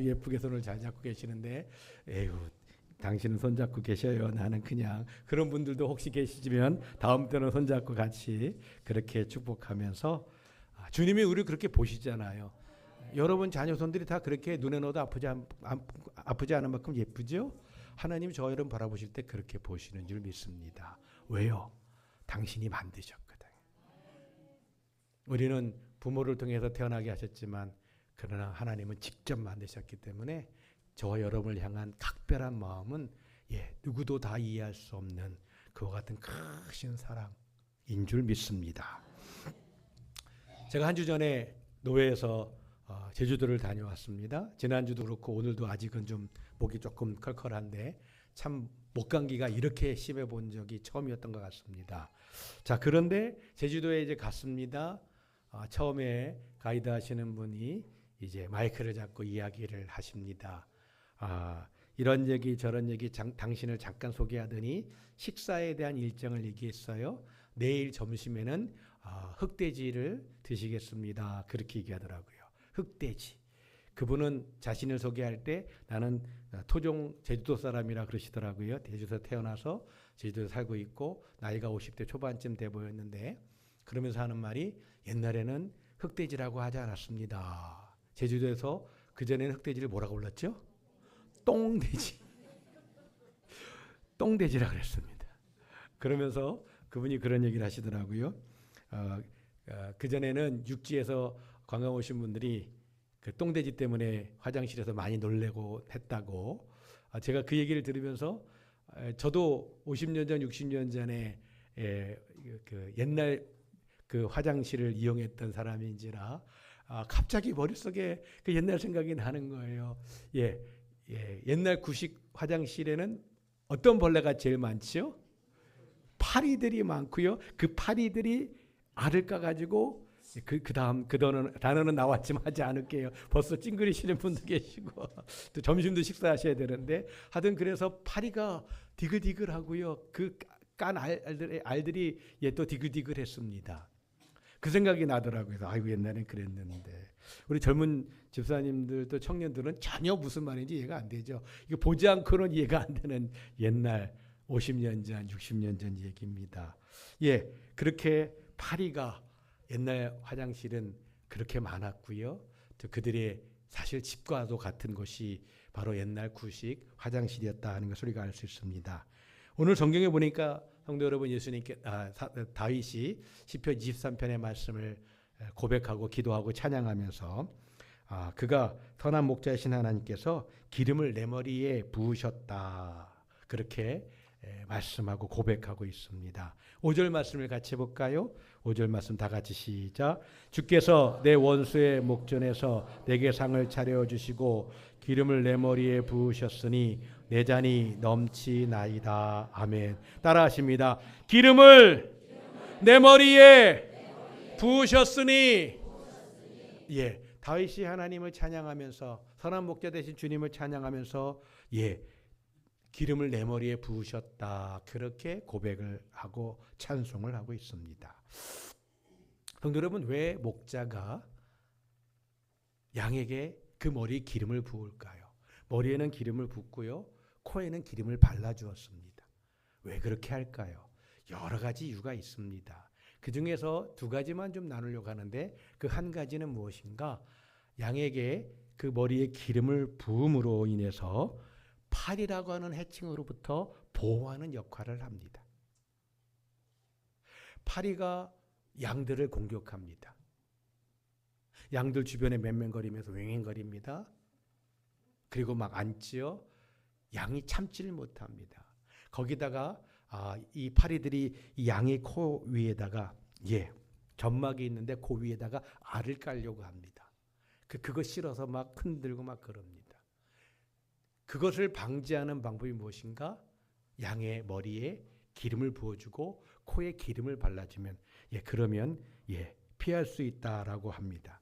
예쁘게 손을 잘 잡고 계시는데, 에휴, 당신은 손 잡고 계셔요. 나는 그냥. 그런 분들도 혹시 계시지만 다음 때는 손 잡고 같이 그렇게 축복하면서, 주님이 우리를 그렇게 보시잖아요. 여러분 자녀 손들이 다 그렇게 눈에 넣어도 아프지 않은 만큼 예쁘죠? 하나님 저 여러분 바라보실 때 그렇게 보시는 줄 믿습니다. 왜요? 당신이 만드셨거든. 우리는 부모를 통해서 태어나게 하셨지만 그러나 하나님은 직접 만드셨기 때문에 저와 여러분을 향한 각별한 마음은 누구도 다 이해할 수 없는 그와 같은 크신 사랑인 줄 믿습니다. 제가 한 주 전에 노회에서 제주도를 다녀왔습니다. 지난주도 그렇고 오늘도 아직은 좀 목이 조금 컬컬한데 참 목감기가 이렇게 심해 본 적이 처음이었던 것 같습니다. 자, 그런데 제주도에 이제 갔습니다. 처음에 가이드 하시는 분이 이제 마이크를 잡고 이야기를 하십니다. 이런 얘기 저런 얘기 당신을 잠깐 소개하더니 식사에 대한 일정을 얘기했어요. 내일 점심에는 흑돼지를 드시겠습니다. 그렇게 얘기하더라고요. 흑돼지. 그분은 자신을 소개할 때 나는 토종 제주도 사람이라 그러시더라고요. 제주도에 태어나서 제주도에 살고 있고 나이가 50대 초반쯤 돼 보였는데 그러면서 하는 말이 옛날에는 흑돼지라고 하지 않았습니다. 제주도에서 그전에는 흑돼지를 뭐라고 불렀죠? 똥돼지. 똥돼지라고 그랬습니다. 그러면서 그분이 그런 얘기를 하시더라고요. 그전에는 육지에서 관광 오신 분들이 그 똥돼지 때문에 화장실에서 많이 놀래고 했다고. 제가 그 얘기를 들으면서 저도 50년 전, 60년 전에 그 옛날 그 화장실을 이용했던 사람인지라 갑자기 머릿속에 그 옛날 생각이 나는 거예요. 옛날 구식 화장실에는 어떤 벌레가 제일 많지요? 파리들이 많고요. 그 파리들이 알을 까가지고 그 단어는 나왔지만 하지 않을게요. 벌써 찡그리시는 분도 계시고 또 점심도 식사하셔야 되는데 하여튼 그래서 파리가 디글디글하고요. 그 깐 알들이 또 디글디글했습니다. 그 생각이 나더라고요. 아이고 옛날엔 그랬는데 우리 젊은 집사님들도 청년들은 전혀 무슨 말인지 이해가 안 되죠. 이거 보지 않고는 이해가 안 되는 옛날 50년 전, 60년 전 얘기입니다. 그렇게 파리가 옛날 화장실은 그렇게 많았고요. 또 그들의 사실 집과도 같은 곳이 바로 옛날 구식 화장실이었다 하는 것을 우리가 알 수 있습니다. 오늘 성경에 보니까 성도 여러분 예수님께 다윗이 시편 23편의 말씀을 고백하고 기도하고 찬양하면서 그가 선한 목자이신 하나님께서 기름을 내 머리에 부으셨다. 그렇게 말씀하고 고백하고 있습니다. 5절 말씀을 같이 볼까요? 5절 말씀 다 같이 시작. 주께서 내 원수의 목전에서 내게 상을 차려주시고 기름을 내 머리에 부으셨으니 내 잔이 넘치나이다. 아멘. 따라하십니다. 기름을 내 머리에 부으셨으니. 다윗이 하나님을 찬양하면서 선한 목자 되신 주님을 찬양하면서 기름을 내 머리에 부으셨다. 그렇게 고백을 하고 찬송을 하고 있습니다. 성도 여러분, 왜 목자가 양에게 그 머리에 기름을 부을까요? 머리에는 기름을 붓고요. 코에는 기름을 발라주었습니다. 왜 그렇게 할까요? 여러 가지 이유가 있습니다. 그 중에서 두 가지만 좀 나누려고 하는데 그 한 가지는 무엇인가? 양에게 그 머리에 기름을 부음으로 인해서 파리라고 하는 해충으로부터 보호하는 역할을 합니다. 파리가 양들을 공격합니다. 양들 주변에 맹맹거리면서 왱왱거립니다. 그리고 막 앉지요. 양이 참지를 못합니다. 거기다가 이 파리들이 이 양의 코 위에다가 점막이 있는데 그 위에다가 알을 깔려고 합니다. 그거 실어서 막 흔들고 막 그럽니다. 그것을 방지하는 방법이 무엇인가? 양의 머리에 기름을 부어주고 코에 기름을 발라주면 그러면 피할 수 있다라고 합니다.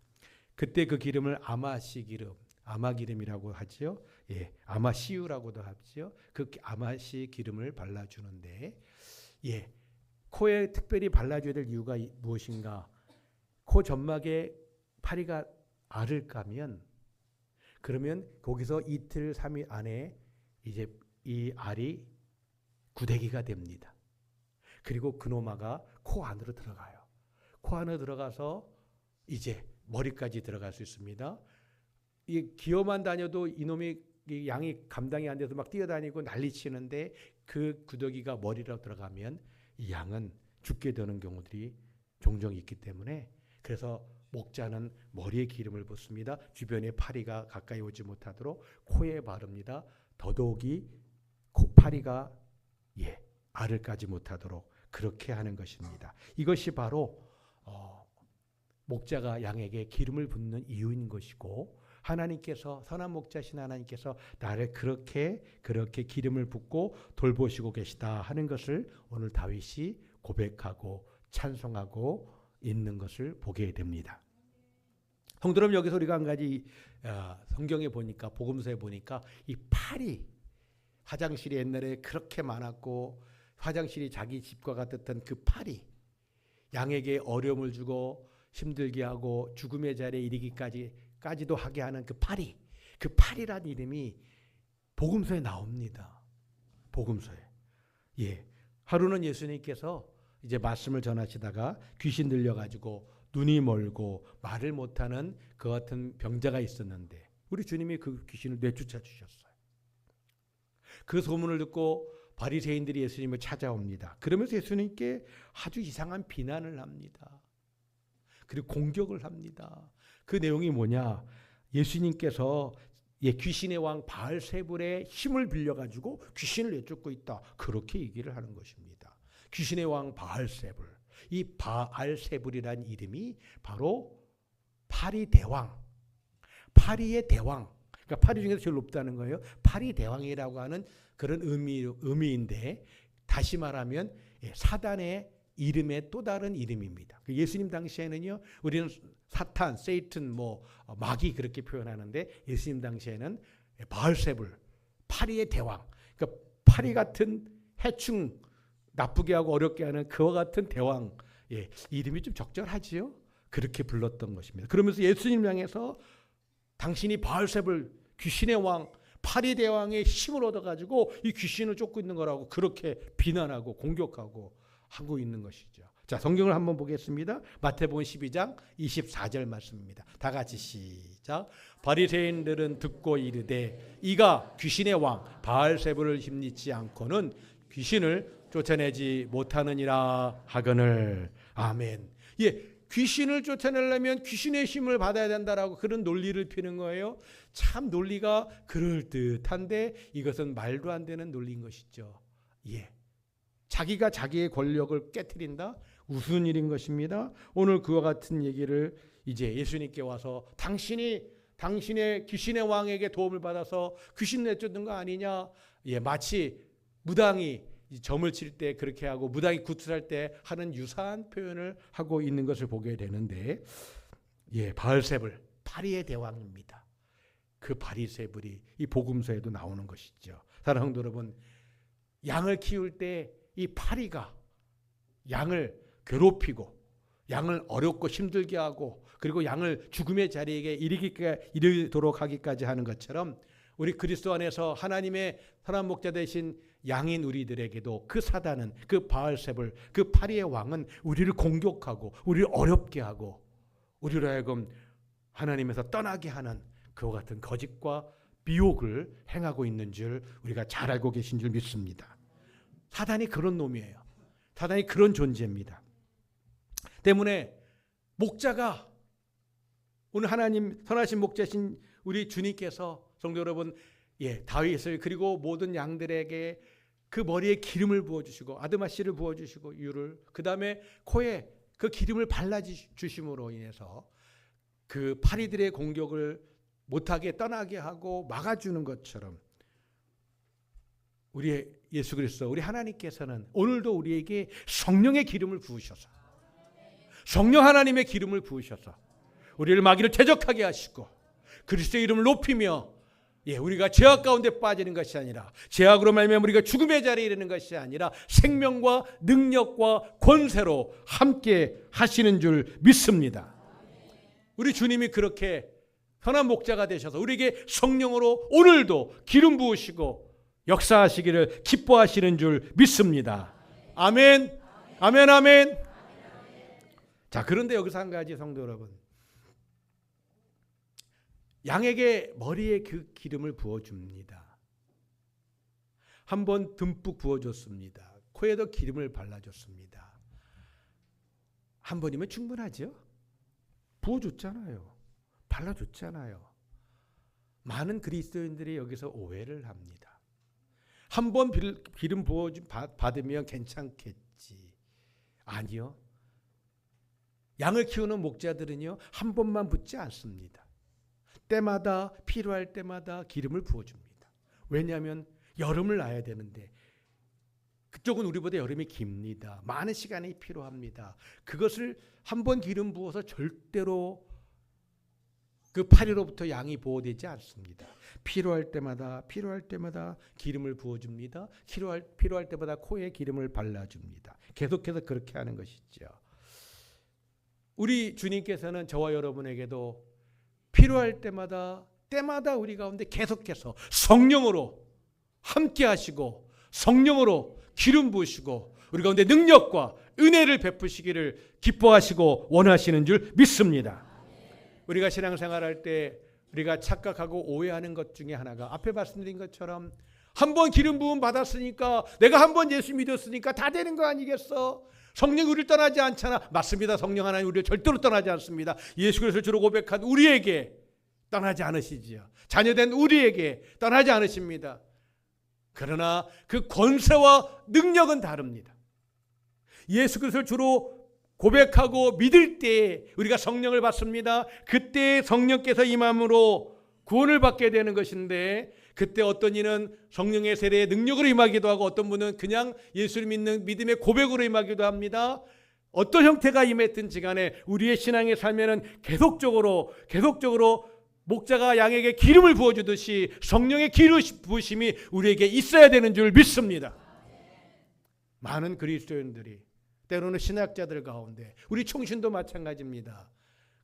그때 그 기름을 아마기름이라고 하죠. 아마시유라고도 하죠. 그 아마시 기름을 발라주는데 코에 특별히 발라줘야 될 이유가 무엇인가? 코 점막에 파리가 알을 까면 그러면 거기서 이틀 3일 안에 이제 이 알이 구데기가 됩니다. 그리고 그노마가 코 안으로 들어가요. 코 안으로 들어가서 이제 머리까지 들어갈 수 있습니다. 이 기어만 다녀도 이놈이 이 양이 감당이 안 돼서 막 뛰어다니고 난리치는데 그 구더기가 머리로 들어가면 이 양은 죽게 되는 경우들이 종종 있기 때문에 그래서 목자는 머리에 기름을 붓습니다. 주변에 파리가 가까이 오지 못하도록 코에 바릅니다. 더더욱이 파리가 알을 까지 못하도록 그렇게 하는 것입니다. 이것이 바로 목자가 양에게 기름을 붓는 이유인 것이고 하나님께서 선한 목자신 하나님께서 나를 그렇게 기름을 붓고 돌보시고 계시다 하는 것을 오늘 다윗이 고백하고 찬송하고 있는 것을 보게 됩니다. 성도 여러분, 여기서 우리가 한 가지 성경에 보니까 복음서에 보니까 이 파리 화장실이 옛날에 그렇게 많았고 화장실이 자기 집과 같았던 그 파리 양에게 어려움을 주고 힘들게 하고 죽음의 자리에 이르기까지도 하게 하는 그 파리란 이름이 복음서에 나옵니다. 복음서에. 하루는 예수님께서 이제 말씀을 전하시다가 귀신 들려가지고 눈이 멀고 말을 못하는 그 같은 병자가 있었는데 우리 주님이 그 귀신을 내쫓아 주셨어요. 그 소문을 듣고 바리새인들이 예수님을 찾아옵니다. 그러면서 예수님께 아주 이상한 비난을 합니다. 그리고 공격을 합니다. 그 내용이 뭐냐? 예수님께서 귀신의 왕 바알세불의 힘을 빌려가지고 귀신을 내쫓고 있다. 그렇게 얘기를 하는 것입니다. 귀신의 왕 바알세불. 이 바알세불이라는 이름이 바로 파리 대왕. 파리의 대왕. 그러니까 파리 중에서 제일 높다는 거예요. 파리 대왕이라고 하는 그런 의미인데 다시 말하면 사단의 이름의 또 다른 이름입니다. 예수님 당시에는요, 우리는 사탄, 세이튼, 마귀 그렇게 표현하는데 예수님 당시에는 바알세불, 파리의 대왕, 그러니까 파리 같은 해충 나쁘게 하고 어렵게 하는 그와 같은 대왕, 이름이 좀 적절하지요? 그렇게 불렀던 것입니다. 그러면서 예수님 향해서 당신이 바알세불, 귀신의 왕, 파리 대왕의 힘을 얻어가지고 이 귀신을 쫓고 있는 거라고 그렇게 비난하고 공격하고 하고 있는 것이죠. 자, 성경을 한번 보겠습니다. 마태복음 12장 24절 말씀입니다. 다 같이 시작. 바리새인들은 듣고 이르되 이가 귀신의 왕 바알세불을 힘입지 않고는 귀신을 쫓아내지 못하느니라 하거늘. 아멘. 귀신을 쫓아내려면 귀신의 힘을 받아야 된다라고 그런 논리를 피는 거예요. 참 논리가 그럴듯한데 이것은 말도 안 되는 논리인 것이죠. 자기가 자기의 권력을 깨트린다? 우스운 일인 것입니다. 오늘 그와 같은 얘기를 이제 예수님께 와서 당신의 귀신의 왕에게 도움을 받아서 귀신 내쫓는 거 아니냐? 마치 무당이 점을 칠 때 그렇게 하고 무당이 구출할 때 하는 유사한 표현을 하고 있는 것을 보게 되는데 바알세불, 파리의 대왕입니다. 그 바리새불이 이 복음서에도 나오는 것이죠. 사랑하는 성도 여러분, 양을 키울 때 이 파리가 양을 괴롭히고 양을 어렵고 힘들게 하고 그리고 양을 죽음의 자리에 이르도록 하기까지 하는 것처럼 우리 그리스도 안에서 하나님의 선한 목자 되신 양인 우리들에게도 그 사단은, 그 바알세불, 그 파리의 왕은 우리를 공격하고 우리를 어렵게 하고 우리로 하여금 하나님에서 떠나게 하는 그와 같은 거짓과 미혹을 행하고 있는 줄 우리가 잘 알고 계신 줄 믿습니다. 사단이 그런 놈이에요. 사단이 그런 존재입니다. 때문에 목자가 오늘 하나님 선하신 목자신 우리 주님께서 성도 여러분, 다윗을 그리고 모든 양들에게 그 머리에 기름을 부어주시고 아드마씨를 부어주시고 유를 그 다음에 코에 그 기름을 발라주심으로 인해서 그 파리들의 공격을 못하게 떠나게 하고 막아주는 것처럼 우리 예수 그리스도 우리 하나님께서는 오늘도 우리에게 성령의 기름을 부으셔서 성령 하나님의 기름을 부으셔서 우리를 마귀를 대적하게 하시고 그리스도의 이름을 높이며 우리가 죄악 가운데 빠지는 것이 아니라 죄악으로 말미암아 우리가 죽음의 자리에 이르는 것이 아니라 생명과 능력과 권세로 함께 하시는 줄 믿습니다. 우리 주님이 그렇게 선한 목자가 되셔서 우리에게 성령으로 오늘도 기름 부으시고 역사하시기를 기뻐하시는 줄 믿습니다. 아멘. 아멘. 아멘. 자, 그런데 여기서 한 가지 성도 여러분, 양에게 머리에 그 기름을 부어줍니다. 한번 듬뿍 부어줬습니다. 코에도 기름을 발라줬습니다. 한 번이면 충분하죠? 부어줬잖아요. 발라줬잖아요. 많은 그리스도인들이 여기서 오해를 합니다. 한 번 기름 받으면 괜찮겠지. 아니요. 양을 키우는 목자들은요, 한 번만 붓지 않습니다. 때마다 필요할 때마다 기름을 부어줍니다. 왜냐하면 여름을 나야 되는데 그쪽은 우리보다 여름이 깁니다. 많은 시간이 필요합니다. 그것을 한 번 기름 부어서 절대로 그 파리로부터 양이 보호되지 않습니다. 필요할 때마다 기름을 부어줍니다. 필요할 때마다 코에 기름을 발라줍니다. 계속해서 그렇게 하는 것이죠. 우리 주님께서는 저와 여러분에게도 필요할 때마다 우리 가운데 계속해서 성령으로 함께 하시고 성령으로 기름 부으시고 우리 가운데 능력과 은혜를 베푸시기를 기뻐하시고 원하시는 줄 믿습니다. 우리가 신앙생활할 때 우리가 착각하고 오해하는 것 중에 하나가 앞에 말씀드린 것처럼 한 번 기름 부음 받았으니까 내가 한 번 예수 믿었으니까 다 되는 거 아니겠어? 성령이 우리를 떠나지 않잖아. 맞습니다. 성령 하나님 우리를 절대로 떠나지 않습니다. 예수 그리스도를 주로 고백한 우리에게 떠나지 않으시지요. 자녀된 우리에게 떠나지 않으십니다. 그러나 그 권세와 능력은 다릅니다. 예수 그리스도를 주로 고백하고 믿을 때 우리가 성령을 받습니다. 그때 성령께서 임함으로 구원을 받게 되는 것인데 그때 어떤 이는 성령의 세례의 능력으로 임하기도 하고 어떤 분은 그냥 예수를 믿는 믿음의 고백으로 임하기도 합니다. 어떤 형태가 임했든지 간에 우리의 신앙의 삶에는 계속적으로 목자가 양에게 기름을 부어주듯이 성령의 기름 부으심이 우리에게 있어야 되는 줄 믿습니다. 많은 그리스도인들이 때로는 신학자들 가운데 우리 총신도 마찬가지입니다.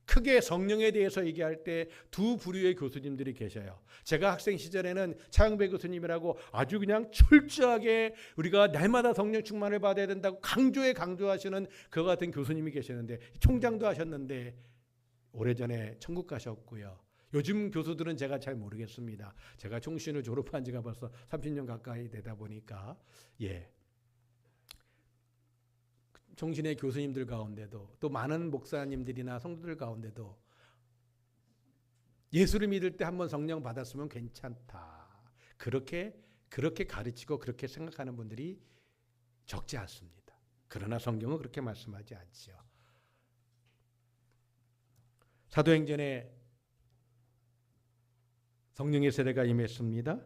크게 성령에 대해서 얘기할 때 두 부류의 교수님들이 계셔요. 제가 학생 시절에는 차영배 교수님이라고 아주 그냥 철저하게 우리가 날마다 성령 충만을 받아야 된다고 강조하시는 그 같은 교수님이 계시는데 총장도 하셨는데 오래전에 천국 가셨고요. 요즘 교수들은 제가 잘 모르겠습니다. 제가 총신을 졸업한 지가 벌써 30년 가까이 되다 보니까 총신의 교수님들 가운데도 또 많은 목사님들이나 성도들 가운데도 예수를 믿을 때 한번 성령 받았으면 괜찮다. 그렇게 가르치고 그렇게 생각하는 분들이 적지 않습니다. 그러나 성경은 그렇게 말씀하지 않지요. 사도행전에 성령의 세례가 임했습니다.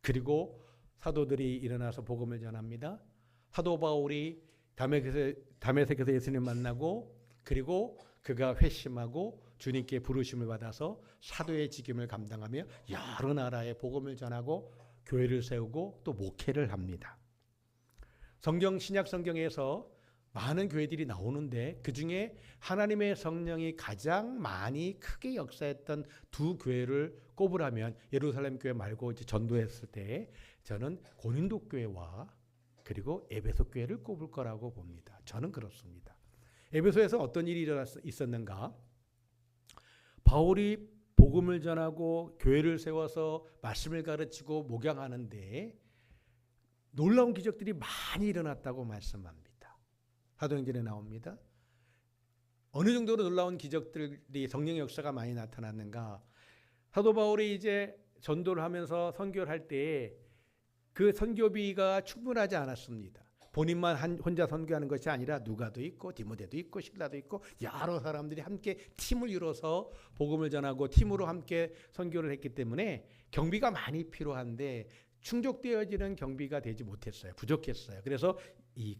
그리고 사도들이 일어나서 복음을 전합니다. 사도 바울이 다메섹에서 예수님 만나고 그리고 그가 회심하고 주님께 부르심을 받아서 사도의 직임을 감당하며 여러 나라에 복음을 전하고 교회를 세우고 또 목회를 합니다. 신약 성경에서 많은 교회들이 나오는데 그중에 하나님의 성령이 가장 많이 크게 역사했던 두 교회를 꼽으라면 예루살렘 교회 말고 이제 전도했을 때 저는 고린도 교회와 그리고 에베소 교회를 꼽을 거라고 봅니다. 저는 그렇습니다. 에베소에서 어떤 일이 있었는가? 바울이 복음을 전하고 교회를 세워서 말씀을 가르치고 목양하는데 놀라운 기적들이 많이 일어났다고 말씀합니다. 사도행전에 나옵니다. 어느 정도로 놀라운 기적들이 성령의 역사가 많이 나타났는가? 사도 바울이 이제 전도를 하면서 선교를 할 때 그 선교비가 충분하지 않았습니다. 본인만 혼자 선교하는 것이 아니라 누가도 있고 디모데도 있고 실라도 있고 여러 사람들이 함께 팀을 이뤄서 복음을 전하고 팀으로 함께 선교를 했기 때문에 경비가 많이 필요한데 충족되어지는 경비가 되지 못했어요. 부족했어요. 그래서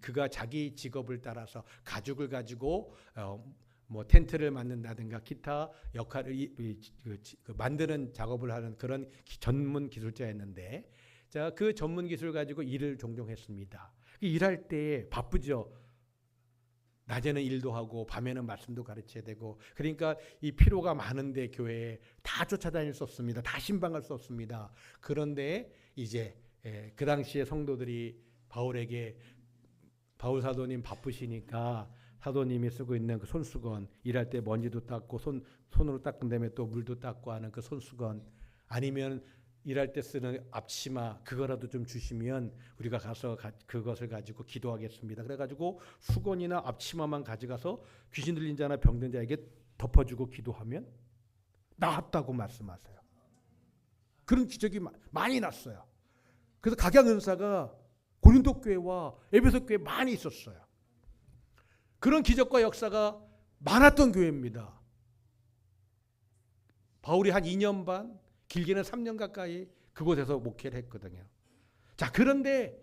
그가 자기 직업을 따라서 가죽을 가지고 텐트를 만든다든가 기타 역할을 만드는 작업을 하는 그런 전문 기술자였는데 그 전문 기술 가지고 일을 종종 했습니다. 일할 때 바쁘죠. 낮에는 일도 하고 밤에는 말씀도 가르쳐야 되고, 그러니까 이 피로가 많은데 교회에 다 쫓아다닐 수 없습니다. 다 신방할 수 없습니다. 그런데 이제 그 당시에 성도들이 바울에게, 바울 사도님 바쁘시니까 사도님이 쓰고 있는 그 손수건, 일할 때 먼지도 닦고 손으로 닦은 다음에 또 물도 닦고 하는 그 손수건, 아니면 일할 때 쓰는 앞치마, 그거라도 좀 주시면 우리가 가서 그것을 가지고 기도하겠습니다. 그래가지고 수건이나 앞치마만 가져가서 귀신 들린 자나 병든 자에게 덮어주고 기도하면 나았다고 말씀하세요. 그런 기적이 많이 났어요. 그래서 각양 은사가 고린도 교회와 에베소 교회에 많이 있었어요. 그런 기적과 역사가 많았던 교회입니다. 바울이 한 2년 반, 길게는 3년 가까이 그곳에서 목회를 했거든요. 자, 그런데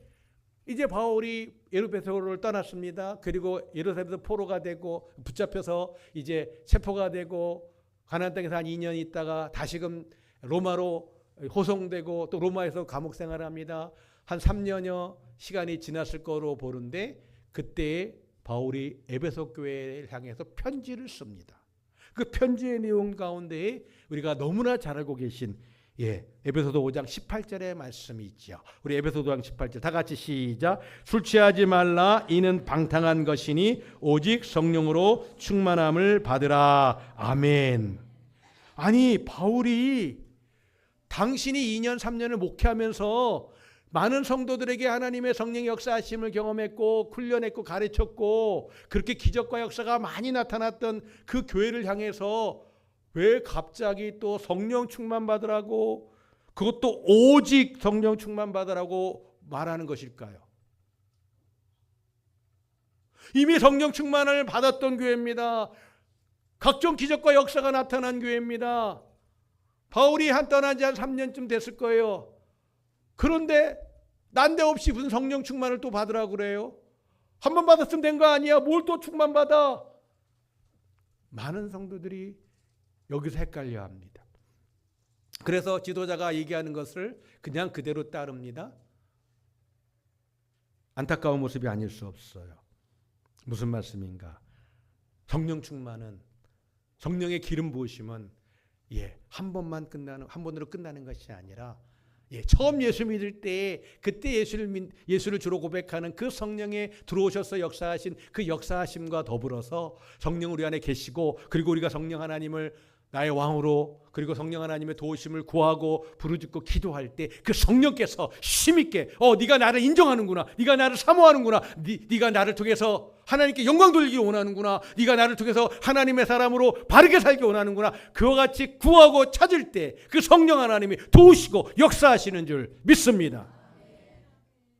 이제 바울이 예루살렘을 떠났습니다. 그리고 예루살렘에서 포로가 되고 붙잡혀서 이제 체포가 되고 가나안 땅에서 한 2년 있다가 다시금 로마로 호송되고 또 로마에서 감옥 생활을 합니다. 한 3년여 시간이 지났을 거로 보는데 그때 바울이 에베소 교회를 향해서 편지를 씁니다. 그 편지의 내용 가운데에 우리가 너무나 잘 알고 계신 에베소서 5장 18절의 말씀이 있죠. 우리 에베소서 5장 18절 다 같이 시작. 술 취하지 말라. 이는 방탕한 것이니 오직 성령으로 충만함을 받으라. 아멘. 아니, 바울이 당신이 2년 3년을 목회하면서 많은 성도들에게 하나님의 성령의 역사하심을 경험했고 훈련했고 가르쳤고 그렇게 기적과 역사가 많이 나타났던 그 교회를 향해서 왜 갑자기 또 성령 충만 받으라고, 그것도 오직 성령 충만 받으라고 말하는 것일까요? 이미 성령 충만을 받았던 교회입니다. 각종 기적과 역사가 나타난 교회입니다. 바울이 떠난 지 한 3년쯤 됐을 거예요. 그런데 난데없이 무슨 성령 충만을 또 받으라고 그래요? 한 번 받았으면 된 거 아니야? 뭘 또 충만 받아? 많은 성도들이 여기서 헷갈려 합니다. 그래서 지도자가 얘기하는 것을 그냥 그대로 따릅니다. 안타까운 모습이 아닐 수 없어요. 무슨 말씀인가? 성령 충만은, 성령의 기름 부으심은 한 번으로 끝나는 것이 아니라 처음 예수 믿을 때 그때 예수를 주로 고백하는 그 성령에 들어오셔서 역사하신 그 역사하심과 더불어서 성령 우리 안에 계시고, 그리고 우리가 성령 하나님을 나의 왕으로, 그리고 성령 하나님의 도우심을 구하고 부르짖고 기도할 때 그 성령께서 힘있게 네가 나를 인정하는구나, 네가 나를 사모하는구나, 네가 나를 통해서 하나님께 영광 돌리기 원하는구나, 네가 나를 통해서 하나님의 사람으로 바르게 살기 원하는구나, 그와 같이 구하고 찾을 때 그 성령 하나님이 도우시고 역사하시는 줄 믿습니다.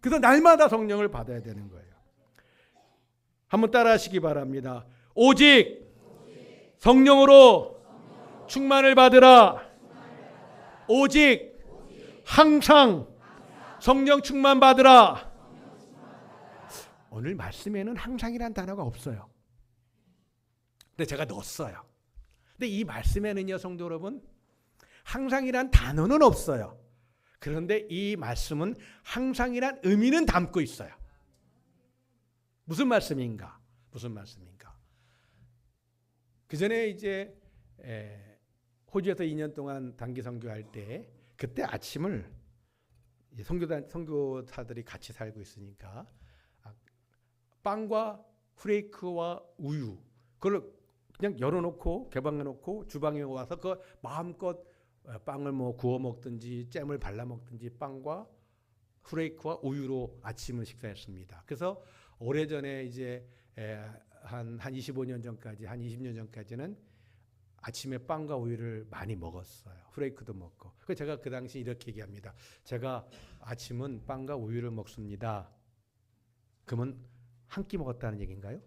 그래서 날마다 성령을 받아야 되는 거예요. 한번 따라 하시기 바랍니다. 오직 성령으로 충만을 받으라. 오직 항상 성령 충만 받으라. 오늘 말씀에는 항상이란 단어가 없어요. 근데 제가 넣었어요. 근데 이 말씀에는요, 성도 여러분, 항상이란 단어는 없어요. 그런데 이 말씀은 항상이란 의미는 담고 있어요. 무슨 말씀인가? 무슨 말씀인가? 그 전에 이제 호주에서 2년 동안 단기 선교할 때, 그때 아침을 선교사들이 같이 살고 있으니까 빵과 후레이크와 우유, 그걸 그냥 열어놓고 개방해놓고 주방에 와서 그 마음껏 빵을 구워 먹든지 잼을 발라 먹든지 빵과 후레이크와 우유로 아침을 식사했습니다. 그래서 오래전에 이제 한 25년 전까지, 한 20년 전까지는 아침에 빵과 우유를 많이 먹었어요. 후레이크도 먹고. 그래서 제가 그 당시 이렇게 얘기합니다. 제가 아침은 빵과 우유를 먹습니다. 그러면 한 끼 먹었다는 얘기인가요?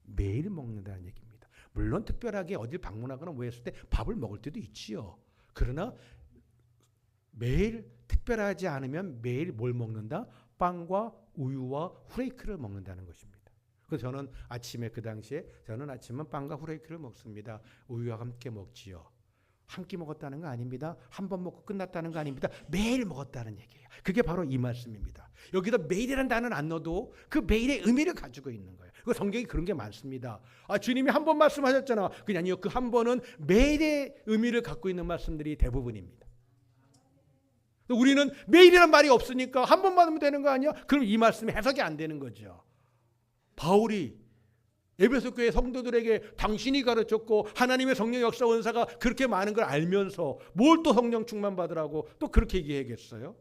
매일 먹는다는 얘기입니다. 물론 특별하게 어딜 방문하거나 뭐 했을 때 밥을 먹을 때도 있지요. 그러나 매일 특별하지 않으면 매일 뭘 먹는다? 빵과 우유와 후레이크를 먹는다는 것입니다. 그래서 저는 아침에, 그 당시에 저는 아침은 빵과 후레이크를 먹습니다. 우유와 함께 먹지요. 한 끼 먹었다는 거 아닙니다. 한 번 먹고 끝났다는 거 아닙니다. 매일 먹었다는 얘기예요. 그게 바로 이 말씀입니다. 여기다 매일이라는 단어는 안 넣어도 그 매일의 의미를 가지고 있는 거예요. 그 성경이 그런 게 많습니다. 주님이 한 번 말씀하셨잖아. 그게 아니요. 그 한 번은 매일의 의미를 갖고 있는 말씀들이 대부분입니다. 우리는 매일이란 말이 없으니까 한 번만 하면 되는 거 아니야? 그럼 이 말씀이 해석이 안 되는 거죠. 바울이 에베소 교회 성도들에게 당신이 가르쳤고 하나님의 성령 역사 원사가 그렇게 많은 걸 알면서 뭘 또 성령 충만 받으라고 또 그렇게 얘기하겠어요?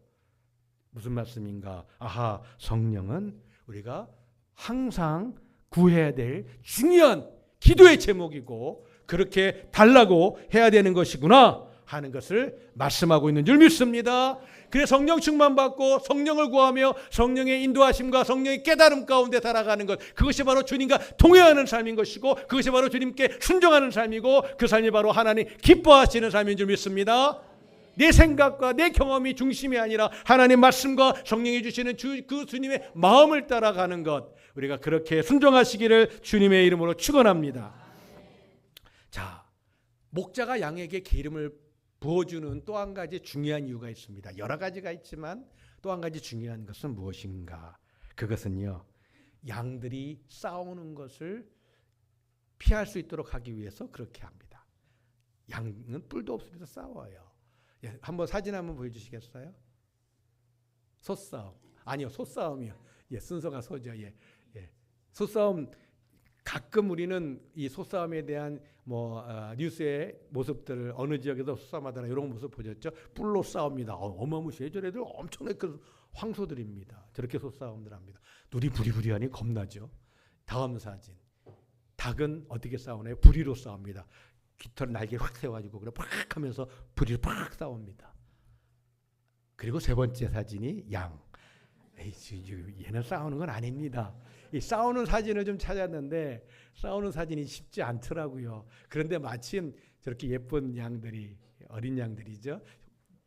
무슨 말씀인가? 아하, 성령은 우리가 항상 구해야 될 중요한 기도의 제목이고 그렇게 달라고 해야 되는 것이구나 하는 것을 말씀하고 있는 줄 믿습니다. 그래서 성령 충만 받고 성령을 구하며 성령의 인도하심과 성령의 깨달음 가운데 살아가는 것, 그것이 바로 주님과 동행하는 삶인 것이고 그것이 바로 주님께 순종하는 삶이고 그 삶이 바로 하나님 기뻐하시는 삶인 줄 믿습니다. 내 생각과 내 경험이 중심이 아니라 하나님 말씀과 성령이 주시는 그 주님의 마음을 따라가는 것, 우리가 그렇게 순종하시기를 주님의 이름으로 축원합니다. 자, 목자가 양에게 기름을 부어주는 또 한 가지 중요한 이유가 있습니다. 여러 가지가 있지만 또 한 가지 중요한 것은 무엇인가? 그것은요, 양들이 싸우는 것을 피할 수 있도록 하기 위해서 그렇게 합니다. 양은 뿔도 없으면서 싸워요. 한번 사진 한번 보여주시겠어요? 소싸움. 아니요, 소싸움이요. 순서가 소죠. 소싸움. 가끔 우리는 이 소싸움에 대한 뉴스의 모습들을 어느 지역에서 소싸움하더라 이런 모습 보셨죠? 뿔로 싸웁니다. 어마무시해. 저래들 엄청나게 큰 황소들입니다. 저렇게 소싸움들 합니다. 눈이 부리부리하니 겁나죠. 다음 사진. 닭은 어떻게 싸우나요? 부리로 싸웁니다. 깃털 날개 확 세워가지고 그래 팍 하면서 부리로 팍 싸웁니다. 그리고 세 번째 사진이 양. 얘는 싸우는 건 아닙니다. 이 싸우는 사진을 좀 찾았는데 싸우는 사진이 쉽지 않더라고요. 그런데 마침 저렇게 예쁜 양들이, 어린 양들이죠,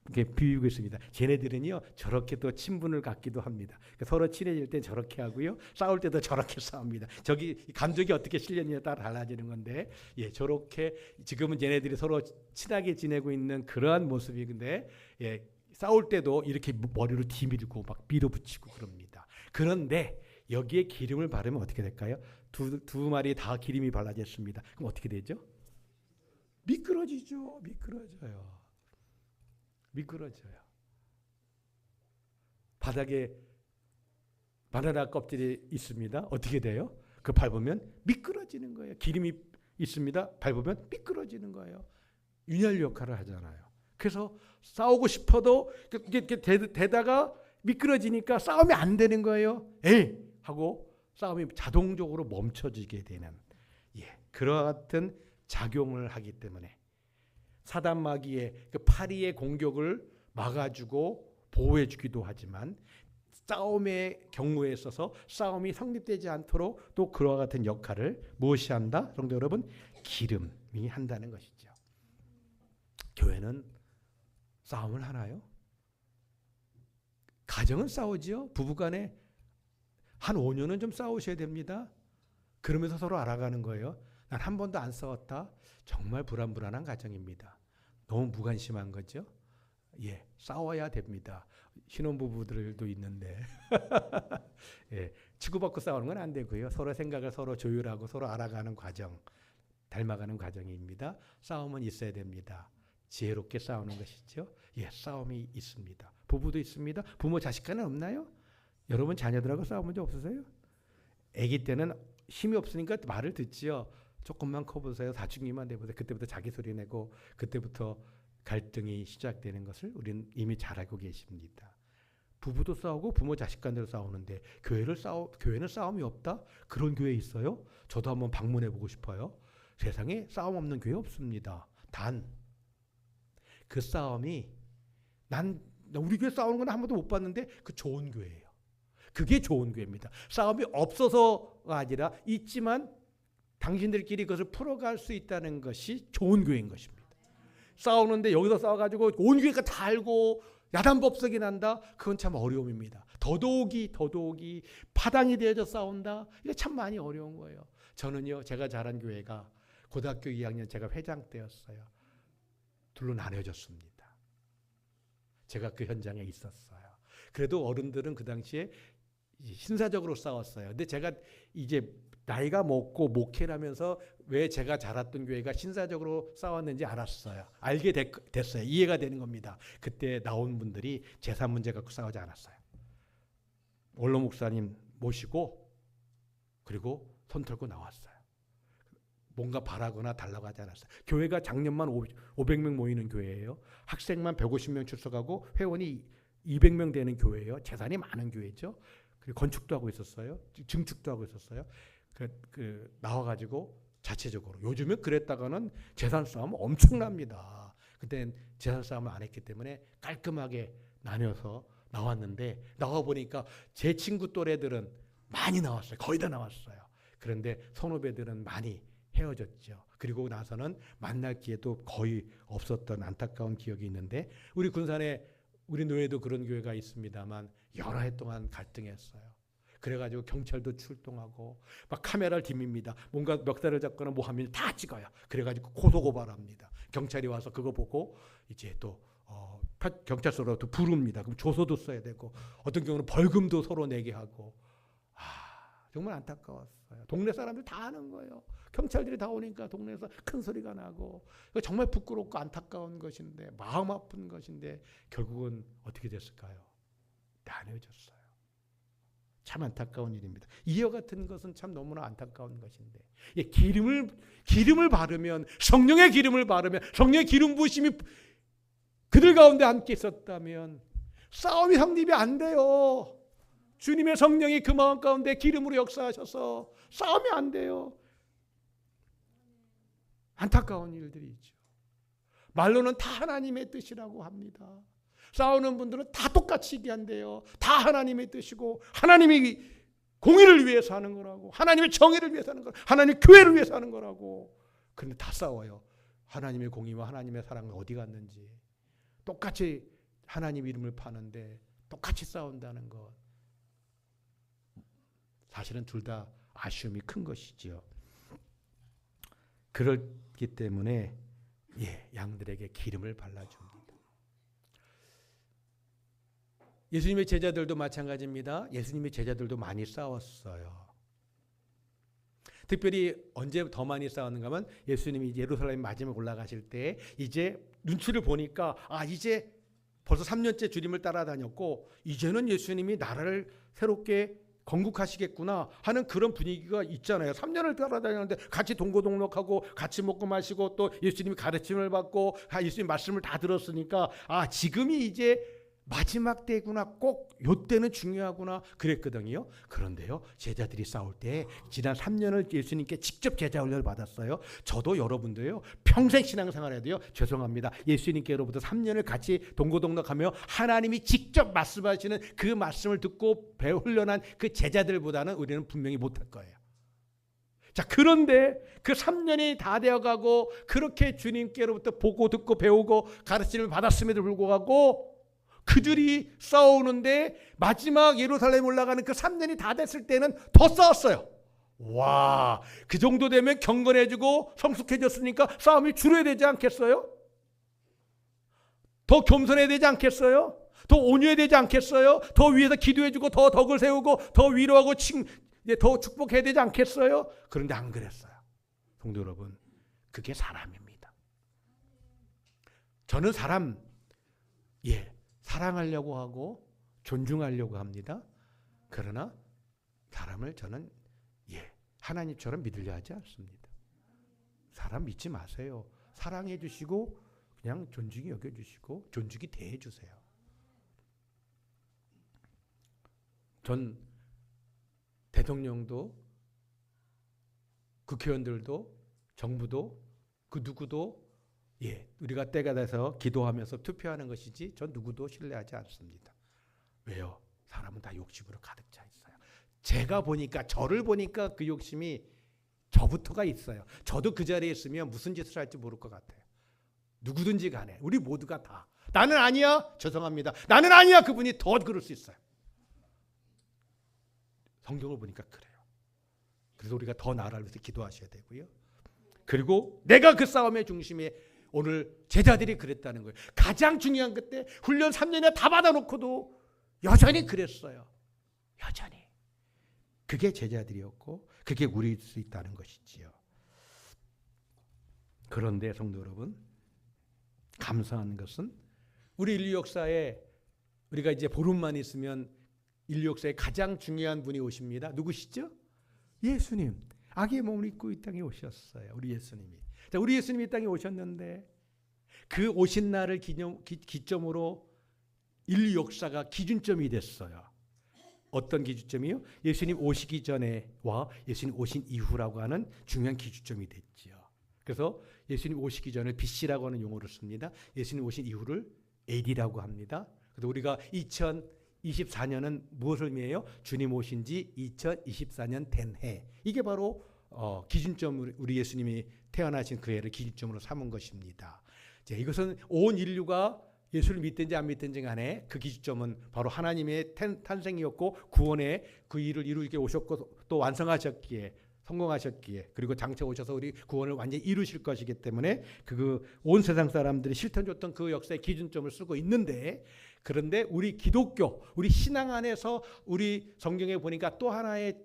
이렇게 비우고 있습니다. 쟤네들은요 저렇게 또 친분을 갖기도 합니다. 서로 친해질 때 저렇게 하고요, 싸울 때도 저렇게 싸웁니다. 저기 감정이 어떻게 실렸냐에 따라 달라지는 건데, 저렇게 지금은 얘네들이 서로 친하게 지내고 있는 그러한 모습인데, 싸울 때도 이렇게 머리로 뒤밀고 막 밀어붙이고 그럽니다. 그런데 여기에 기름을 바르면 어떻게 될까요? 두 마리 다 기름이 발라졌습니다. 그럼 어떻게 되죠? 미끄러지죠. 미끄러져요. 바닥에 바나나 껍질이 있습니다. 어떻게 돼요? 그 밟으면 미끄러지는 거예요. 기름이 있습니다. 밟으면 미끄러지는 거예요. 윤활유 역할을 하잖아요. 그래서 싸우고 싶어도 이렇게 되다가 미끄러지니까 싸움이 안 되는 거예요. 에이! 하고 싸움이 자동적으로 멈춰지게 되는 그와 같은 작용을 하기 때문에 사단 마귀의 그 파리의 공격을 막아주고 보호해주기도 하지만 싸움의 경우에 있어서 싸움이 성립되지 않도록 또 그와 같은 역할을 무엇이 한다? 성도 여러분, 기름이 한다는 것이죠. 교회는 싸움을 하나요? 가정은 싸우지요. 부부간에 한 5년은 좀 싸우셔야 됩니다. 그러면서 서로 알아가는 거예요. 난 한 번도 안 싸웠다. 정말 불안불안한 가정입니다. 너무 무관심한 거죠. 싸워야 됩니다. 신혼부부들도 있는데 치고받고 싸우는 건 안 되고요. 서로 생각을 서로 조율하고 서로 알아가는 과정, 닮아가는 과정입니다. 싸움은 있어야 됩니다. 지혜롭게 싸우는 것이죠. 싸움이 있습니다. 부부도 있습니다. 부모 자식 간에 없나요? 여러분 자녀들하고 싸워본 적 없으세요? 아기 때는 힘이 없으니까 말을 듣지요. 조금만 커보세요. 사춘기만 돼보세요. 그때부터 자기 소리 내고 그때부터 갈등이 시작되는 것을 우리는 이미 잘 알고 계십니다. 부부도 싸우고 부모 자식 간으로 싸우는데 교회는 싸움이 없다? 그런 교회 있어요? 저도 한번 방문해보고 싶어요. 세상에 싸움 없는 교회 없습니다. 단 그 싸움이 우리 교회 싸우는 건 한 번도 못 봤는데 그 좋은 교회예요. 그게 좋은 교회입니다. 싸움이 없어서가 아니라 있지만 당신들끼리 그것을 풀어갈 수 있다는 것이 좋은 교회인 것입니다. 싸우는데 여기서 싸워가지고 온 교회가 다 알고 야단법석이 난다? 그건 참 어려움입니다. 더더욱이 파당이 되어져 싸운다? 이게 참 많이 어려운 거예요. 저는요, 제가 자란 교회가 고등학교 2학년 제가 회장 때였어요. 둘로 나뉘어졌습니다. 제가 그 현장에 있었어요. 그래도 어른들은 그 당시에 신사적으로 싸웠어요. 근데 제가 이제 나이가 먹고 목회를 하면서 왜 제가 자랐던 교회가 신사적으로 싸웠는지 알았어요. 알게 됐어요. 이해가 되는 겁니다. 그때 나온 분들이 재산 문제 갖고 싸우지 않았어요. 원로 목사님 모시고 그리고 손 털고 나왔어요. 뭔가 바라거나 달라고 하지 않았어요. 교회가 작년만 500명 모이는 교회예요. 학생만 150명 출석하고 회원이 200명 되는 교회예요. 재산이 많은 교회죠. 그리고 건축도 하고 있었어요. 증축도 하고 있었어요. 나와가지고 자체적으로 요즘에 그랬다가는 재산 싸움 엄청납니다. 그때는 재산 싸움을 안 했기 때문에 깔끔하게 나뉘어서 나왔는데 나와 보니까 제 친구 또래들은 많이 나왔어요. 거의 다 나왔어요. 그런데 선후배들은 많이 헤어졌죠. 그리고 나서는 만날 기회도 거의 없었던 안타까운 기억이 있는데 우리 군산에 우리 노예도 그런 교회가 있습니다만 여러 해 동안 갈등했어요. 그래가지고 경찰도 출동하고 막 카메라를 딤입니다. 뭔가 멱살을 잡거나 뭐 하면 다 찍어요. 그래가지고 고소고발합니다. 경찰이 와서 그거 보고 이제 또 경찰서로 또 부릅니다. 그럼 조서도 써야 되고 어떤 경우는 벌금도 서로 내게 하고 정말 안타까웠어요. 동네 사람들 다 아는 거예요. 경찰들이 다 오니까 동네에서 큰 소리가 나고 정말 부끄럽고 안타까운 것인데 마음 아픈 것인데 결국은 어떻게 됐을까요? 나뉘어졌어요. 참 안타까운 일입니다. 이와 같은 것은 참 너무나 안타까운 것인데 기름을 바르면 성령의 기름을 바르면 성령의 기름 부으심이 그들 가운데 함께 있었다면 싸움이 성립이 안 돼요. 주님의 성령이 그 마음 가운데 기름으로 역사하셔서 싸움이 안 돼요. 안타까운 일들이죠. 말로는 다 하나님의 뜻이라고 합니다. 싸우는 분들은 다 똑같이 얘기한대요. 다 하나님의 뜻이고 하나님이 공의를 위해서 하는 거라고 하나님의 정의를 위해서 하는 거라고 하나님의 교회를 위해서 하는 거라고. 그런데 다 싸워요. 하나님의 공의와 하나님의 사랑은 어디 갔는지. 똑같이 하나님 이름을 파는데 똑같이 싸운다는 것. 사실은 둘 다 아쉬움이 큰 것이지요. 그렇기 때문에 양들에게 기름을 발라줍니다. 예수님의 제자들도 마찬가지입니다. 예수님의 제자들도 많이 싸웠어요. 특별히 언제 더 많이 싸웠는가 하면 예수님이 예루살렘 마지막 올라가실 때 이제 눈치를 보니까 이제 벌써 3년째 주님을 따라다녔고 이제는 예수님이 나라를 새롭게 건국하시겠구나 하는 그런 분위기가 있잖아요. 3년을 따라다녔는데 같이 동고동락하고 같이 먹고 마시고 또 예수님이 가르침을 받고 예수님 말씀을 다 들었으니까 지금이 이제 마지막 때구나. 꼭 요때는 중요하구나 그랬거든요. 그런데요. 제자들이 싸울 때 지난 3년을 예수님께 직접 제자 훈련을 받았어요. 저도 여러분도요. 평생 신앙생활 해도요. 죄송합니다. 예수님께로부터 3년을 같이 동고동락하며 하나님이 직접 말씀하시는 그 말씀을 듣고 배워 훈련한 그 제자들보다는 우리는 분명히 못할 거예요. 자, 그런데 그 3년이 다 되어가고 그렇게 주님께로부터 보고 듣고 배우고 가르침을 받았음에도 불구하고 그들이 싸우는데 마지막 예루살렘 올라가는 그 3년이 다 됐을 때는 더 싸웠어요. 와, 그 정도 되면 경건해지고 성숙해졌으니까 싸움이 줄어야 되지 않겠어요? 더 겸손해야 되지 않겠어요? 더 온유해야 되지 않겠어요? 더 위에서 기도해주고 더 덕을 세우고 더 위로하고 더 축복해야 되지 않겠어요? 그런데 안 그랬어요. 성도 여러분, 그게 사람입니다. 저는 사랑하려고 하고 존중하려고 합니다. 그러나 사람을 저는 하나님처럼 믿으려 하지 않습니다. 사람 믿지 마세요. 사랑해 주시고 그냥 존중히 여겨 주시고 존중이 대해 주세요. 전 대통령도 국회의원들도 정부도 그 누구도 우리가 때가 돼서 기도하면서 투표하는 것이지 전 누구도 신뢰하지 않습니다. 왜요? 사람은 다 욕심으로 가득 차 있어요. 제가 보니까 저를 보니까 그 욕심이 저부터가 있어요. 저도 그 자리에 있으면 무슨 짓을 할지 모를 것 같아요. 누구든지 간에 우리 모두가 다 나는 아니야. 죄송합니다. 나는 아니야. 그분이 더 그럴 수 있어요. 성경을 보니까 그래요. 그래서 우리가 더 나라를 위해서 기도하셔야 되고요. 그리고 내가 그 싸움의 중심에 오늘 제자들이 그랬다는 거예요. 가장 중요한 그때 훈련 3년이나 다 받아놓고도 여전히 그랬어요. 여전히. 그게 제자들이었고 그게 우리일 수 있다는 것이지요. 그런데 성도 여러분, 감사한 것은 우리 인류 역사에 우리가 이제 보름만 있으면 인류 역사에 가장 중요한 분이 오십니다. 누구시죠? 예수님. 악의 몸을 입고 이 땅에 오셨어요. 우리 예수님이. 자, 우리 예수님이 이 땅에 오셨는데 그 오신 날을 기점으로 인류 역사가 기준점이 됐어요. 어떤 기준점이요? 예수님 오시기 전에와 예수님 오신 이후라고 하는 중요한 기준점이 됐지요. 그래서 예수님 오시기 전을 BC라고 하는 용어를 씁니다. 예수님 오신 이후를 AD라고 합니다. 그래서 우리가 2024년은 무엇을 의미해요? 주님 오신 지 2024년 된 해. 이게 바로 기준점으로 우리 예수님이 태어나신 그 해를 기준점으로 삼은 것입니다. 이것은 온 인류가 예수를 믿든지 안 믿든지 간에 그 기준점은 바로 하나님의 탄생이었고 구원의 그 일을 이루게 오셨고 또 완성하셨기에 성공하셨기에 그리고 장차 오셔서 우리 구원을 완전히 이루실 것이기 때문에 그 온 세상 사람들이 실천줬던 그 역사의 기준점을 쓰고 있는데, 그런데 우리 기독교, 우리 신앙 안에서 우리 성경에 보니까 또 하나의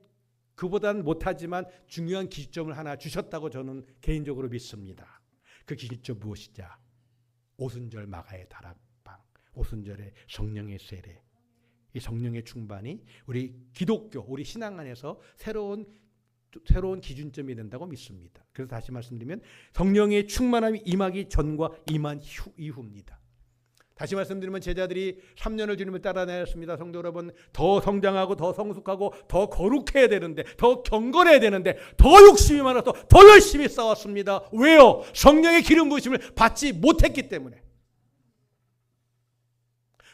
그보다는 못하지만 중요한 기준점을 하나 주셨다고 저는 개인적으로 믿습니다. 그 기준점 무엇이냐? 오순절 마가의 다락방, 오순절의 성령의 세례, 이 성령의 충만이 우리 기독교, 우리 신앙 안에서 새로운 기준점이 된다고 믿습니다. 그래서 다시 말씀드리면 성령의 충만함이 임하기 전과 임한 이후입니다. 다시 말씀드리면 제자들이 3년을 주님을 따라 다녔습니다. 성도 여러분, 더 성장하고 더 성숙하고 더 거룩해야 되는데, 더 경건해야 되는데 더 욕심이 많아서 더 열심히 싸웠습니다. 왜요? 성령의 기름 부으심을 받지 못했기 때문에.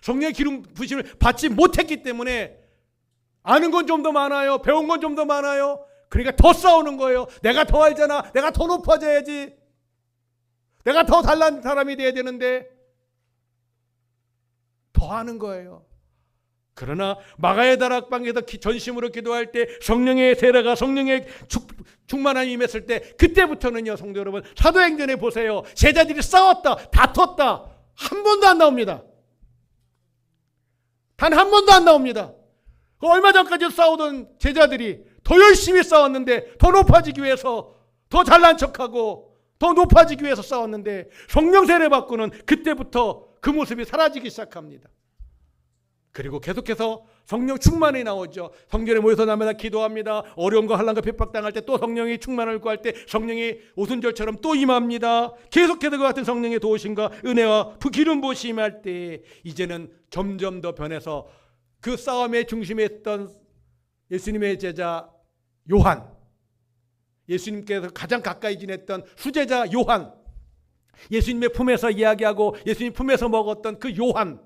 성령의 기름 부으심을 받지 못했기 때문에 아는 건 좀 더 많아요. 배운 건 좀 더 많아요. 그러니까 더 싸우는 거예요. 내가 더 알잖아. 내가 더 높아져야지. 내가 더 잘난 사람이 돼야 되는데 더 하는 거예요. 그러나 마가의 다락방에서 전심으로 기도할 때 성령의 세례가, 성령의 충만함이 임했을 때, 그때부터는요, 성도 여러분, 사도행전에 보세요. 제자들이 싸웠다, 다퉜다, 한 번도 안 나옵니다. 단 한 번도 안 나옵니다. 얼마 전까지 싸우던 제자들이 더 열심히 싸웠는데, 더 높아지기 위해서, 더 잘난 척하고 더 높아지기 위해서 싸웠는데, 성령 세례 받고는 그때부터 그 모습이 사라지기 시작합니다. 그리고 계속해서 성령 충만이 나오죠. 성전에 모여서 날마다 기도합니다. 어려운 거 한란과 핍박당할 때 또 성령이 충만을 구할 때 성령이 오순절처럼 또 임합니다. 계속해서 그 같은 성령의 도우심과 은혜와 기름 부으심이 임할 때 이제는 점점 더 변해서 그 싸움의 중심에 있던 예수님의 제자 요한, 예수님께서 가장 가까이 지냈던 수제자 요한, 예수님의 품에서 이야기하고 예수님 품에서 먹었던 그 요한,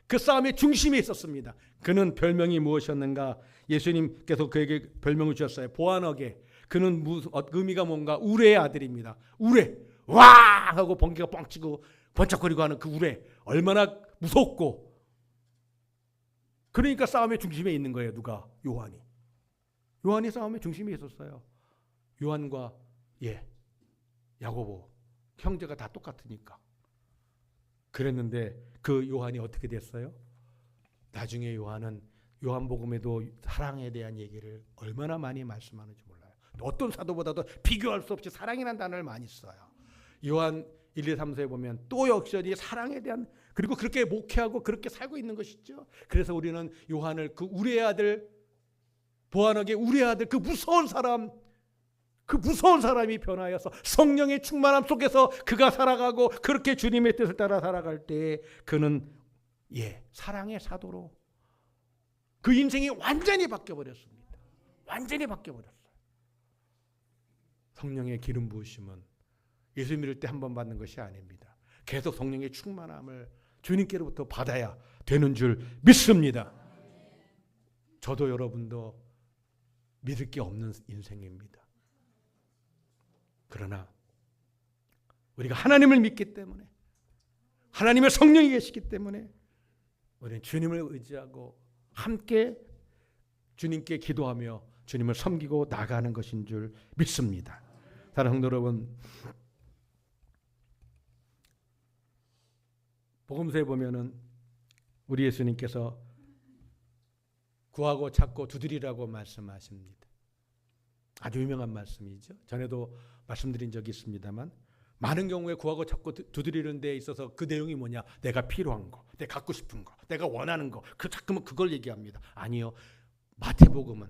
그 싸움의 중심에 있었습니다. 그는 별명이 무엇이었는가? 예수님께서 그에게 별명을 주셨어요. 보아너게. 그는 의미가 뭔가? 우레의 아들입니다. 우레. 와! 하고 번개가 뻥치고 번쩍거리고 하는 그 우레. 얼마나 무섭고. 그러니까 싸움의 중심에 있는 거예요. 누가? 요한이. 요한이 싸움의 중심에 있었어요. 요한과 야고보 형제가 다 똑같으니까. 그랬는데 그 요한이 어떻게 됐어요? 나중에 요한은 요한복음에도 사랑에 대한 얘기를 얼마나 많이 말씀하는지 몰라요. 어떤 사도보다도 비교할 수 없이 사랑이라는 단어를 많이 써요. 요한 1, 2, 3서에 보면 또 역시 사랑에 대한, 그리고 그렇게 목회하고 그렇게 살고 있는 것이죠. 그래서 우리는 요한을 그 우리의 아들, 보아너게 우리의 아들, 그 무서운 사람이 변하여서 성령의 충만함 속에서 그가 살아가고 그렇게 주님의 뜻을 따라 살아갈 때 그는 사랑의 사도로 그 인생이 완전히 바뀌어버렸습니다. 완전히 바뀌어버렸어요. 성령의 기름 부으심은 예수 믿을 때 한 번 받는 것이 아닙니다. 계속 성령의 충만함을 주님께로부터 받아야 되는 줄 믿습니다. 저도 여러분도 믿을 게 없는 인생입니다. 그러나 우리가 하나님을 믿기 때문에, 하나님의 성령이 계시기 때문에 우리는 주님을 의지하고 함께 주님께 기도하며 주님을 섬기고 나가는 것인 줄 믿습니다. 사랑하는 성도 여러분, 복음서에 보면은 우리 예수님께서 구하고 찾고 두드리라고 말씀하십니다. 아주 유명한 말씀이죠. 전에도 말씀드린 적이 있습니다만 많은 경우에 구하고 찾고 두드리는 데 있어서 그 내용이 뭐냐? 내가 필요한 거, 내가 갖고 싶은 거, 내가 원하는 거, 자꾸만 그걸 얘기합니다. 아니요. 마태복음은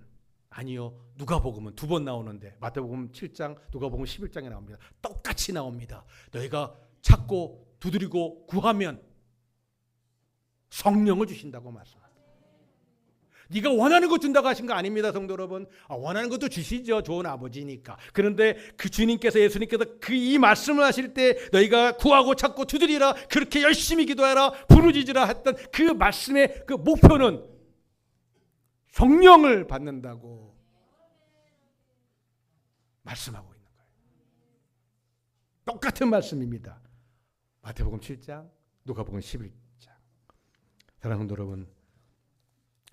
아니요. 누가복음은 두 번 나오는데 마태복음 7장, 누가복음 11장에 나옵니다. 똑같이 나옵니다. 너희가 찾고 두드리고 구하면 성령을 주신다고 말씀합니다. 네가 원하는 것 준다고 하신 거 아닙니다, 성도 여러분. 원하는 것도 주시죠. 좋은 아버지니까. 그런데 그 주님께서, 예수님께서 이 말씀을 하실 때 너희가 구하고 찾고 두드리라, 그렇게 열심히 기도하라, 부르짖으라 했던 그 말씀의 그 목표는 성령을 받는다고 말씀하고 있는 거예요. 똑같은 말씀입니다. 마태복음 7장, 누가복음 11장. 사랑하는 여러분,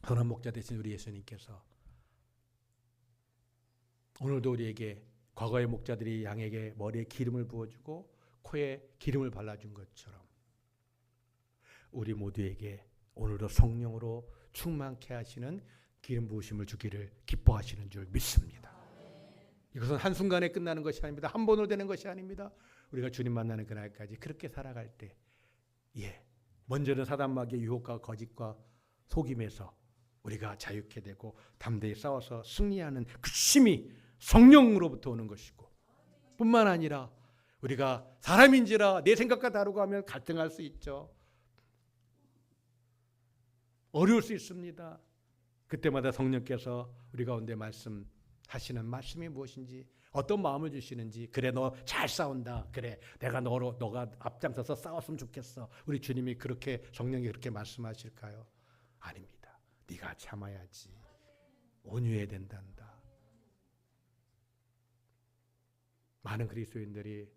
선한 목자 되신 우리 예수님께서 오늘도 우리에게 과거의 목자들이 양에게 머리에 기름을 부어주고 코에 기름을 발라준 것처럼 우리 모두에게 오늘도 성령으로 충만케 하시는 기름 부으심을 주기를 기뻐하시는 줄 믿습니다. 이것은 한순간에 끝나는 것이 아닙니다. 한 번으로 되는 것이 아닙니다. 우리가 주님 만나는 그날까지 그렇게 살아갈 때, 먼저는 사단마귀의 유혹과 거짓과 속임에서 우리가 자유케 되고 담대히 싸워서 승리하는 그 힘이 성령으로부터 오는 것이고, 뿐만 아니라 우리가 사람인지라 내 생각과 다르고 하면 갈등할 수 있죠. 어려울 수 있습니다. 그때마다 성령께서 우리 가운데 말씀하시는 말씀이 무엇인지, 어떤 마음을 주시는지, 그래 너 잘 싸운다, 그래 내가 너가 앞장서서 싸웠으면 좋겠어, 우리 주님이 그렇게, 성령이 그렇게 말씀하실까요? 아닙니다. 네가 참아야지, 온유해야 된단다. 많은 그리스도인들이,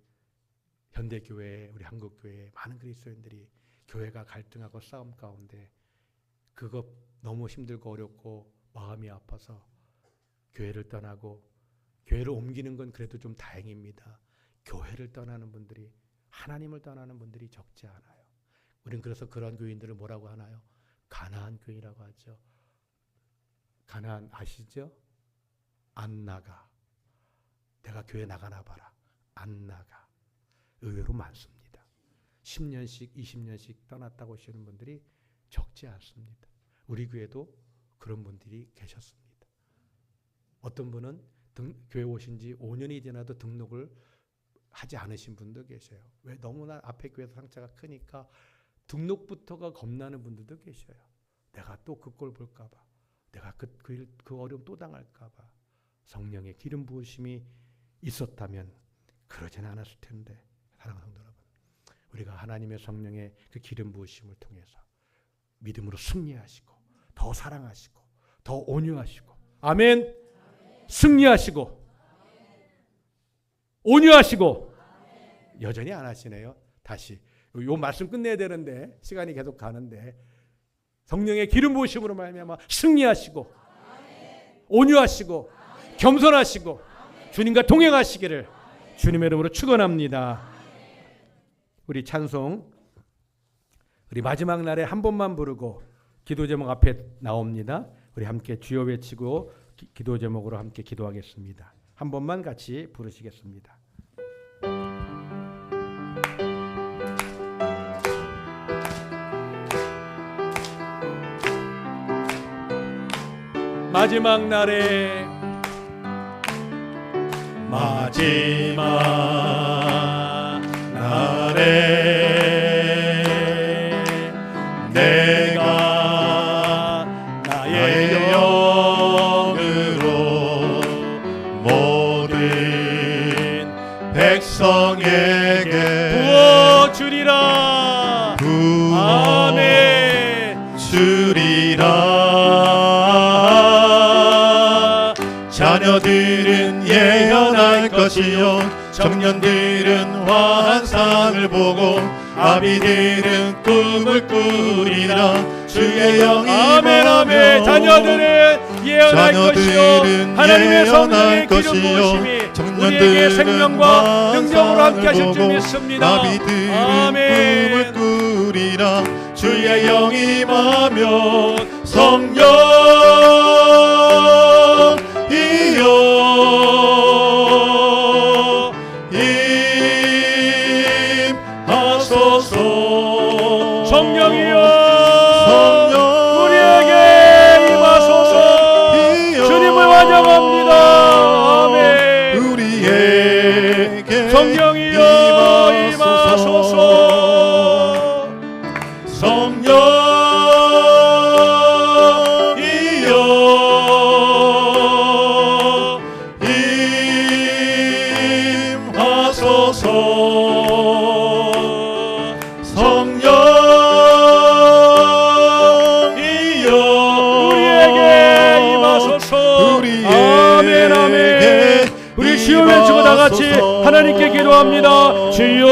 현대교회, 우리 한국교회 많은 그리스도인들이 교회가 갈등하고 싸움 가운데 그거 너무 힘들고 어렵고 마음이 아파서 교회를 떠나고, 교회를 옮기는 건 그래도 좀 다행입니다. 교회를 떠나는 분들이, 하나님을 떠나는 분들이 적지 않아요. 우린 그래서 그런 교인들을 뭐라고 하나요? 가나안 교인이라고 하죠. 가나안 아시죠? 안 나가. 내가 교회 나가나 봐라. 안 나가. 의외로 많습니다. 10년씩 20년씩 떠났다고 하시는 분들이 적지 않습니다. 우리 교회도 그런 분들이 계셨습니다. 어떤 분은 교회 오신 지 5년이 지나도 등록을 하지 않으신 분도 계셔요. 왜? 너무나 앞에 교회에서 상처가 크니까 등록부터가 겁나는 분들도 계셔요. 내가 또 그 꼴 볼까 봐, 내가 그 어려움 또 당할까 봐. 성령의 기름 부으심이 있었다면 그러지는 않았을 텐데, 사랑하는 성도 여러분, 우리가 하나님의 성령의 그 기름 부으심을 통해서 믿음으로 승리하시고, 더 사랑하시고, 더 온유하시고, 아멘. 승리하시고, 온유하시고, 여전히 안 하시네요. 다시 요 말씀 끝내야 되는데 시간이 계속 가는데, 성령의 기름 부으심으로 말미암아 승리하시고, 온유하시고, 겸손하시고, 주님과 동행하시기를 주님의 이름으로 축원합니다. 우리 찬송, 우리 마지막 날에 한 번만 부르고 기도 제목 앞에 나옵니다. 우리 함께 주여 외치고 기도 제목으로 함께 기도하겠습니다. 한 번만 같이 부르시겠습니다. 마지막 날에, 마지막 날에 내가 나의 영으로 모든 백성에게 부어주리라. 아멘. 주리라. 자녀들은 예언할 것이요, 청년들은 환상을 보고, 아비들은 꿈을 꾸리라. 주의 영이 아멘 아멘. 자녀들은 예언할 것이요, 하나님의 성령의 기름 부으심이 우리에게 생명과 능력으로 함께 하실 줄 믿습니다. 아비들은 아멘. 꿈을 주리라. 주의 영이 임하면 성령이여 임하소서. 성령이여 우리에게 임하소서. 주님을 환영합니다. 아멘. 우리에게 성령이여 임하소서. 성령이여 임하소서. 성령이여 우리에게 임하소서. 아멘 아멘. 우리 주여 외치고 다같이 하나님께 기도합니다. 주여.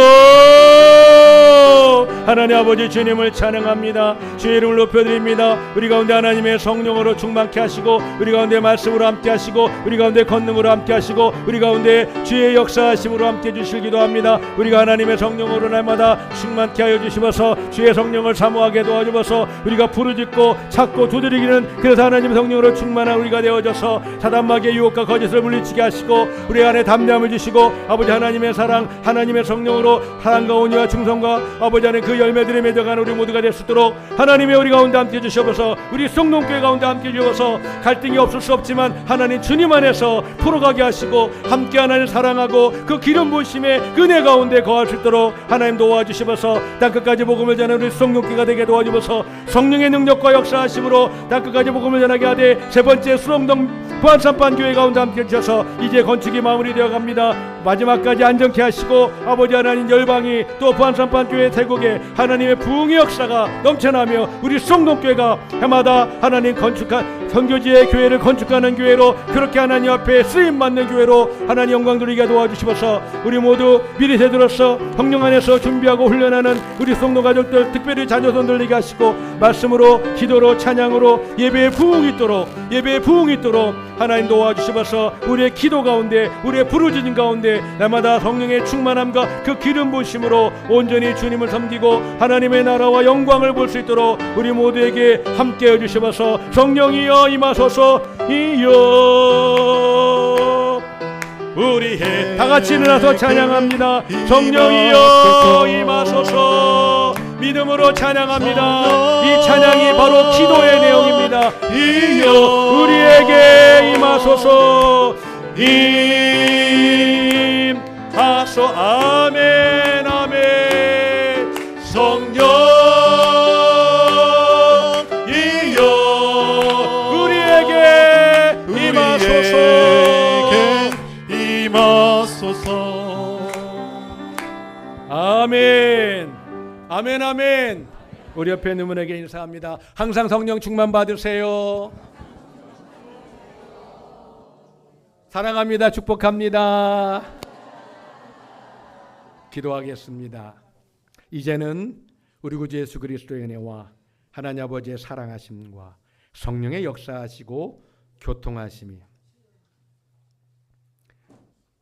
하나님 아버지 주님을 찬양합니다. 주의 이름을 높여드립니다. 우리 가운데 하나님의 성령으로 충만케 하시고, 우리 가운데 말씀으로 함께 하시고, 우리 가운데 권능으로 함께 하시고, 우리 가운데 주의 역사하심으로 함께 해주실 기도합니다. 우리가 하나님의 성령으로 날마다 충만케 하여 주시면서 주의 성령을 사모하게 도와주셔서 우리가 부르짖고 찾고 두드리기는, 그래서 하나님의 성령으로 충만한 우리가 되어져서 사단마귀의 유혹과 거짓을 물리치게 하시고 우리 안에 담대함을 주시고, 아버지 하나님의 사랑, 하나님의 성령으로 사랑과 온유와 충성과 아버지 안에 그 열매들이 맺어가는 우리 모두가 될 수 있도록 하나님의 우리 가운데 함께 주시옵소서. 우리 성동교회 가운데 함께 주셔서 갈등이 없을 수 없지만 하나님 주님 안에서 풀어가게 하시고 함께 하나님 사랑하고 그 기름 부으심의 은혜 가운데 거할 수 있도록 하나님 도와주시옵소서. 땅끝까지 복음을 전하는 우리 성동교회가 되게 도와주옵소서. 성령의 능력과 역사하심으로 땅끝까지 복음을 전하게 하되, 세 번째 수롱동 부안산반 교회 가운데 함께 주셔서 이제 건축이 마무리되어 갑니다. 마지막까지 안정케 하시고 아버지 하나님 열방이 또 부안산반 교회 태국에 하나님의 부흥의 역사가 넘쳐나며 우리 성동교회가 해마다 하나님 건축한 선교지의 교회를 건축하는 교회로, 그렇게 하나님 앞에 쓰임받는 교회로 하나님 영광 돌리게 도와주시면서 우리 모두 미리 세대로서 성령 안에서 준비하고 훈련하는 우리 성도 가족들, 특별히 자녀손들 되게 하시고 말씀으로 기도로 찬양으로 예배의 부흥이 있도록, 예배의 부흥이 있도록 하나님 도와주시면서 우리의 기도 가운데, 우리의 부르짖음 가운데 날마다 성령의 충만함과 그 기름 부으심으로 온전히 주님을 섬기고 하나님의 나라와 영광을 볼 수 있도록 우리 모두에게 함께 해주시면서 성령이여 임하소서. 이여 우리의 다같이 일어나서 찬양합니다. 성령이여 임하소서. 믿음으로 찬양합니다. 이 찬양이 바로 기도의 내용입니다. 이여 우리에게 임하소서. 임하소. 아멘 아멘. 성령이여 우리에게 임하소서. 임하소서. 아멘 아멘 아멘. 우리 옆에 있는 분에게 인사합니다. 항상 성령 충만 받으세요. 사랑합니다. 축복합니다. 기도하겠습니다. 이제는 우리 구주 예수 그리스도의 은혜와 하나님 아버지의 사랑하심과 성령의 역사하시고 교통하심이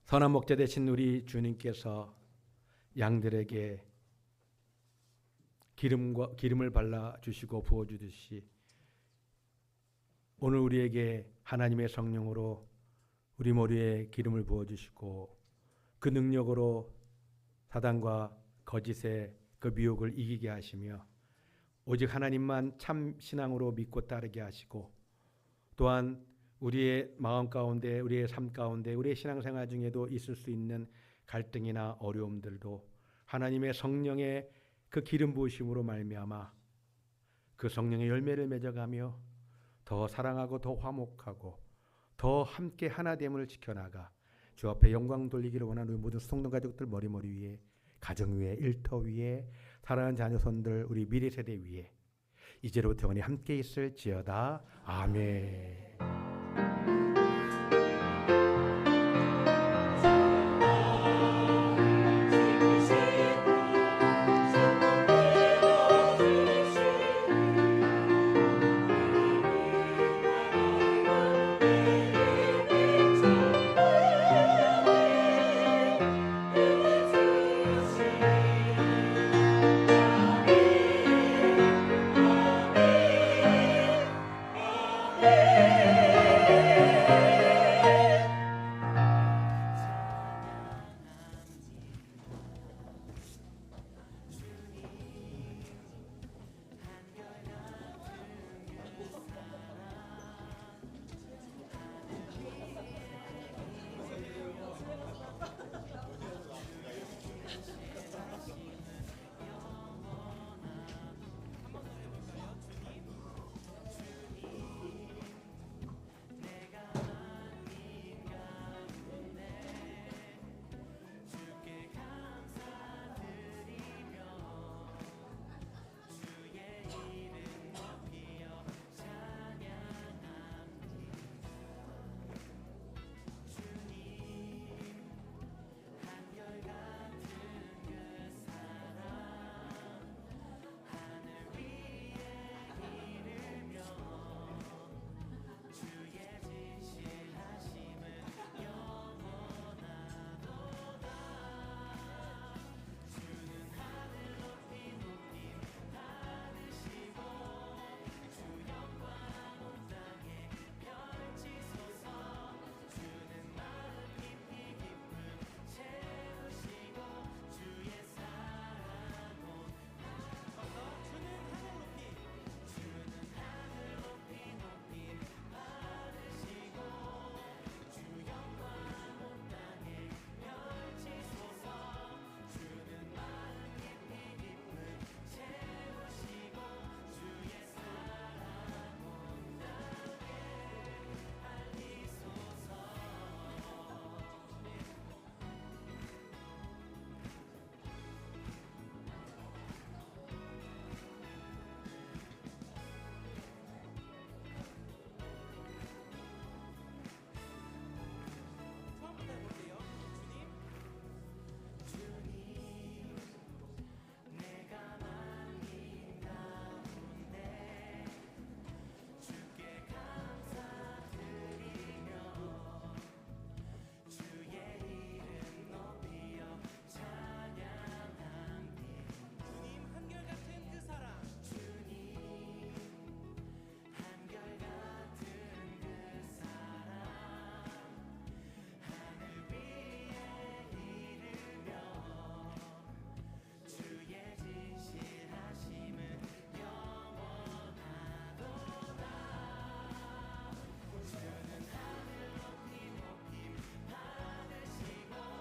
선한 목자 되신 우리 주님께서 양들에게 기름을 발라 주시고 부어 주듯이 오늘 우리에게 하나님의 성령으로 우리 머리에 기름을 부어 주시고 그 능력으로 사단과 거짓의 그 미혹을 이기게 하시며 오직 하나님만 참 신앙으로 믿고 따르게 하시고, 또한 우리의 마음 가운데, 우리의 삶 가운데, 우리의 신앙생활 중에도 있을 수 있는 갈등이나 어려움들도 하나님의 성령의 그 기름 부으심으로 말미암아 그 성령의 열매를 맺어가며 더 사랑하고 더 화목하고 더 함께 하나됨을 지켜나가 주 앞에 영광 돌리기를 원하는 우리 모든 성도 가족들 머리 위에, 가정 위에, 일터 위에, 사랑하는 자녀손들, 우리 미래 세대 위에 이제로부터 영원히 함께 있을지어다. 아멘.